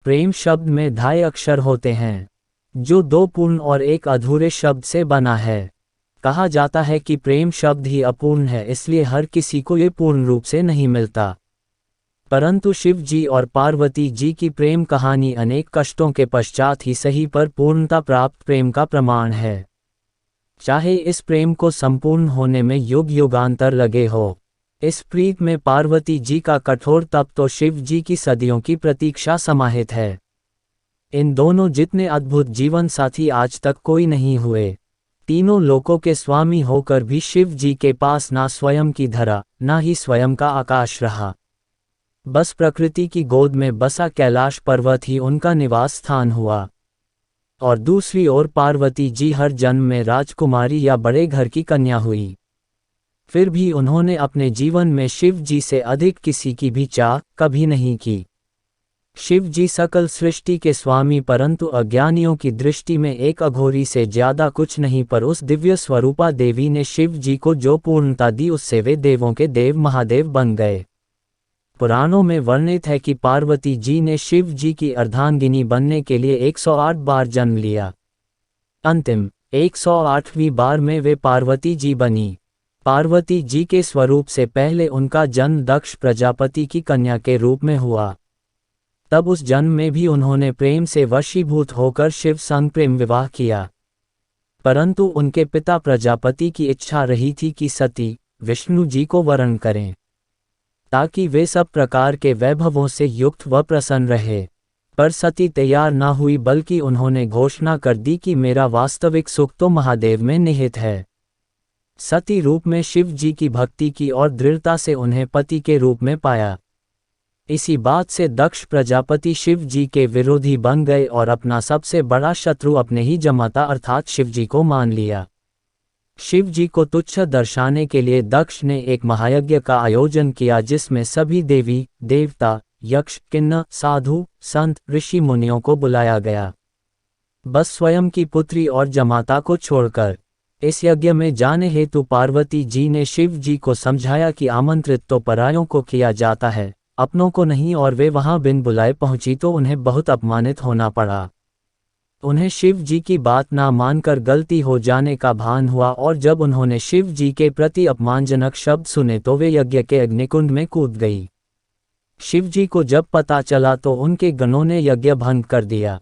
प्रेम शब्द में 2.5 अक्षर होते हैं, जो 2 पूर्ण और एक अधूरे शब्द से बना है। कहा जाता है कि प्रेम शब्द ही अपूर्ण है, इसलिए हर किसी को ये पूर्ण रूप से नहीं मिलता। परंतु शिव जी और पार्वती जी की प्रेम कहानी अनेक कष्टों के पश्चात ही सही पर पूर्णता प्राप्त प्रेम का प्रमाण है। चाहे इस प्रेम को संपूर्ण होने में युग युगांतर लगे हो, इस प्रीत में पार्वती जी का कठोर तप तो शिव जी की सदियों की प्रतीक्षा समाहित है। इन दोनों जितने अद्भुत जीवन साथी आज तक कोई नहीं हुए। तीनों लोकों के स्वामी होकर भी शिव जी के पास ना स्वयं की धरा, ना ही स्वयं का आकाश रहा। बस प्रकृति की गोद में बसा कैलाश पर्वत ही उनका निवास स्थान हुआ। और दूसरी ओर पार्वती जी हर जन्म में राजकुमारी या बड़े घर की कन्या हुई। फिर भी उन्होंने अपने जीवन में शिव जी से अधिक किसी की भी चाह कभी नहीं की। शिव जी सकल सृष्टि के स्वामी, परंतु अज्ञानियों की दृष्टि में एक अघोरी से ज्यादा कुछ नहीं, पर उस दिव्य स्वरूपा देवी ने शिव जी को जो पूर्णता दी, उससे वे देवों के देव महादेव बन गए। पुराणों में वर्णित है कि पार्वती जी ने शिव जी की अर्धांगिनी बनने के लिए 108 बार जन्म लिया। अंतिम 108वीं बार में वे पार्वती जी बनी। पार्वती जी के स्वरूप से पहले उनका जन्म दक्ष प्रजापति की कन्या के रूप में हुआ। तब उस जन्म में भी उन्होंने प्रेम से वशीभूत होकर शिव संग प्रेम विवाह किया। परंतु उनके पिता प्रजापति की इच्छा रही थी कि सती विष्णु जी को वरण करें, ताकि वे सब प्रकार के वैभवों से युक्त व प्रसन्न रहे। पर सती तैयार ना हुई, बल्कि उन्होंने घोषणा कर दी कि मेरा वास्तविक सुख तो महादेव में निहित है। सती रूप में शिव जी की भक्ति की और दृढ़ता से उन्हें पति के रूप में पाया। इसी बात से दक्ष प्रजापति शिव जी के विरोधी बन गए और अपना सबसे बड़ा शत्रु अपने ही जमाता अर्थात शिव जी को मान लिया। शिव जी को तुच्छ दर्शाने के लिए दक्ष ने एक महायज्ञ का आयोजन किया, जिसमें सभी देवी देवता, यक्ष, किन्नर, साधु, संत, ऋषि मुनियों को बुलाया गया, बस स्वयं की पुत्री और जमाता को छोड़कर। इस यज्ञ में जाने हेतु पार्वती जी ने शिव जी को समझाया कि आमंत्रित तो परायों को किया जाता है, अपनों को नहीं, और वे वहां बिन बुलाए पहुंची तो उन्हें बहुत अपमानित होना पड़ा। उन्हें शिव जी की बात ना मानकर गलती हो जाने का भान हुआ, और जब उन्होंने शिव जी के प्रति अपमानजनक शब्द सुने तो वे यज्ञ के अग्निकुंड में कूद गई। शिव जी को जब पता चला तो उनके गणों ने यज्ञ भंग कर दिया।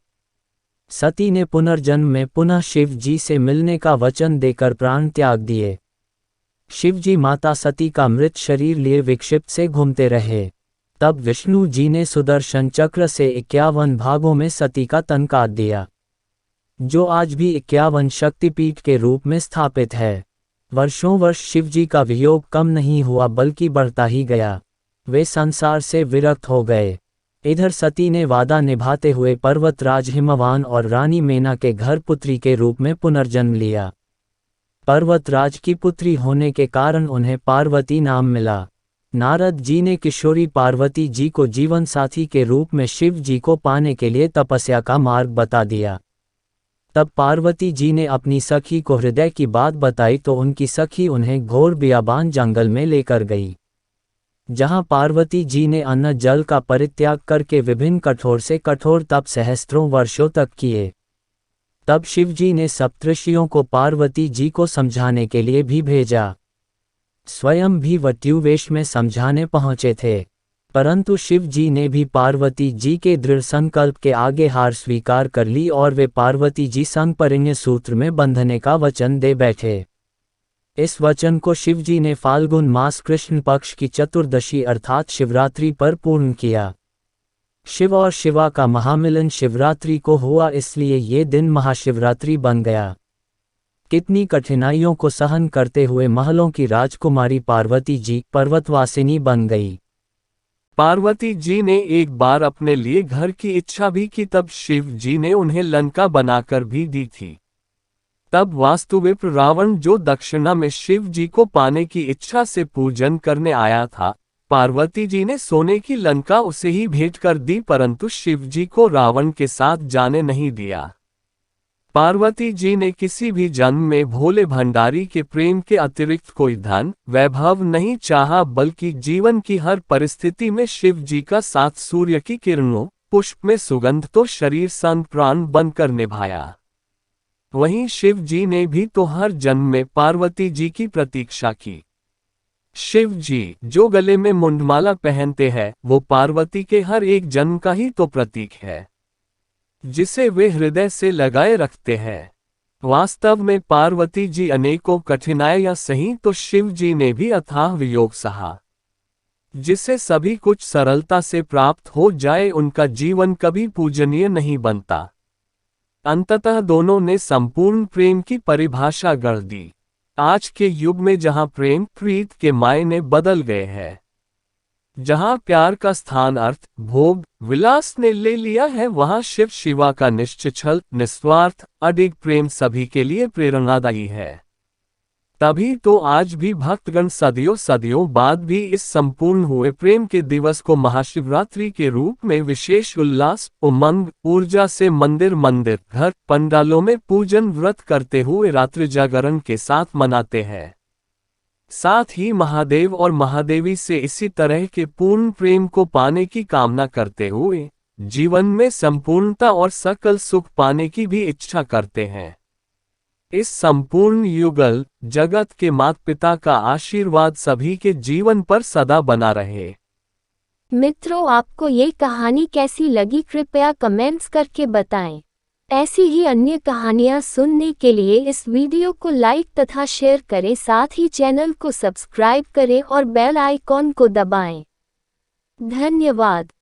सती ने पुनर्जन्म में पुनः शिव जी से मिलने का वचन देकर प्राण त्याग दिए। शिव जी माता सती का मृत शरीर लिए विक्षिप्त से घूमते रहे। तब विष्णु जी ने सुदर्शन चक्र से 51 भागों में सती का तन काट दिया, जो आज भी 51 शक्तिपीठ के रूप में स्थापित है। वर्षों वर्ष शिव जी का वियोग कम नहीं हुआ, बल्कि बढ़ता ही गया। वे संसार से विरक्त हो गए। इधर सती ने वादा निभाते हुए पर्वतराज हिमवान और रानी मेना के घर पुत्री के रूप में पुनर्जन्म लिया। पर्वतराज की पुत्री होने के कारण उन्हें पार्वती नाम मिला। नारद जी ने किशोरी पार्वती जी को जीवन साथी के रूप में शिव जी को पाने के लिए तपस्या का मार्ग बता दिया। तब पार्वती जी ने अपनी सखी को हृदय की बात बताई तो उनकी सखी उन्हें घोर बियाबान जंगल में लेकर गई, जहां पार्वती जी ने अन्न जल का परित्याग करके विभिन्न कठोर से कठोर तप सहस्त्रों वर्षों तक किए। तब शिव जी ने सप्तऋषियों को पार्वती जी को समझाने के लिए भी भेजा। स्वयं भी वट्युवेश में समझाने पहुंचे थे, परंतु शिव जी ने भी पार्वती जी के दृढ़ संकल्प के आगे हार स्वीकार कर ली और वे पार्वती जी संग परिण्य सूत्र में बंधने का वचन दे बैठे। इस वचन को शिव जी ने फाल्गुन मास कृष्ण पक्ष की चतुर्दशी अर्थात शिवरात्रि पर पूर्ण किया। शिव और शिवा का महामिलन शिवरात्रि को हुआ, इसलिए ये दिन महाशिवरात्रि बन गया। कितनी कठिनाइयों को सहन करते हुए महलों की राजकुमारी पार्वती जी पर्वतवासिनी बन गई। पार्वती जी ने एक बार अपने लिए घर की इच्छा भी की, तब शिव जी ने उन्हें लंका बनाकर भी दी थी। तब वास्तुविप्र रावण, जो दक्षिणा में शिव जी को पाने की इच्छा से पूजन करने आया था, पार्वती जी ने सोने की लंका उसे ही भेंट कर दी, परंतु शिव जी को रावण के साथ जाने नहीं दिया। पार्वती जी ने किसी भी जन्म में भोले भंडारी के प्रेम के अतिरिक्त कोई धन वैभव नहीं चाहा, बल्कि जीवन की हर परिस्थिति में शिव जी का साथ सूर्य की किरणों पुष्प में सुगंध तो शरीर संग प्राण बनकर निभाया। वहीं शिव जी ने भी तो हर जन्म में पार्वती जी की प्रतीक्षा की। शिव जी जो गले में मुंडमाला पहनते हैं, वो पार्वती के हर एक जन्म का ही तो प्रतीक है, जिसे वे हृदय से लगाए रखते हैं। वास्तव में पार्वती जी अनेकों कठिनाइयां सही तो शिव जी ने भी अथाह वियोग सहा। जिसे सभी कुछ सरलता से प्राप्त हो जाए, उनका जीवन कभी पूजनीय नहीं बनता। अंततः दोनों ने संपूर्ण प्रेम की परिभाषा गढ़ दी। आज के युग में जहां प्रेम प्रीत के मायने बदल गए हैं, जहां प्यार का स्थान अर्थ भोग विलास ने ले लिया है, वहां शिव शिवा का निश्चल निस्वार्थ अडिग प्रेम सभी के लिए प्रेरणादायी है। तभी तो आज भी भक्तगण सदियों सदियों बाद भी इस संपूर्ण हुए प्रेम के दिवस को महाशिवरात्रि के रूप में विशेष उल्लास उमंग ऊर्जा से मंदिर मंदिर घर पंडालों में पूजन व्रत करते हुए रात्रि जागरण के साथ मनाते हैं। साथ ही महादेव और महादेवी से इसी तरह के पूर्ण प्रेम को पाने की कामना करते हुए जीवन में संपूर्णता और सकल सुख पाने की भी इच्छा करते हैं। इस संपूर्ण युगल जगत के माता पिता का आशीर्वाद सभी के जीवन पर सदा बना रहे। मित्रों, आपको ये कहानी कैसी लगी कृपया कमेंट्स करके बताएं। ऐसी ही अन्य कहानियां सुनने के लिए इस वीडियो को लाइक तथा शेयर करें, साथ ही चैनल को सब्सक्राइब करें और बेल आइकॉन को दबाएं। धन्यवाद।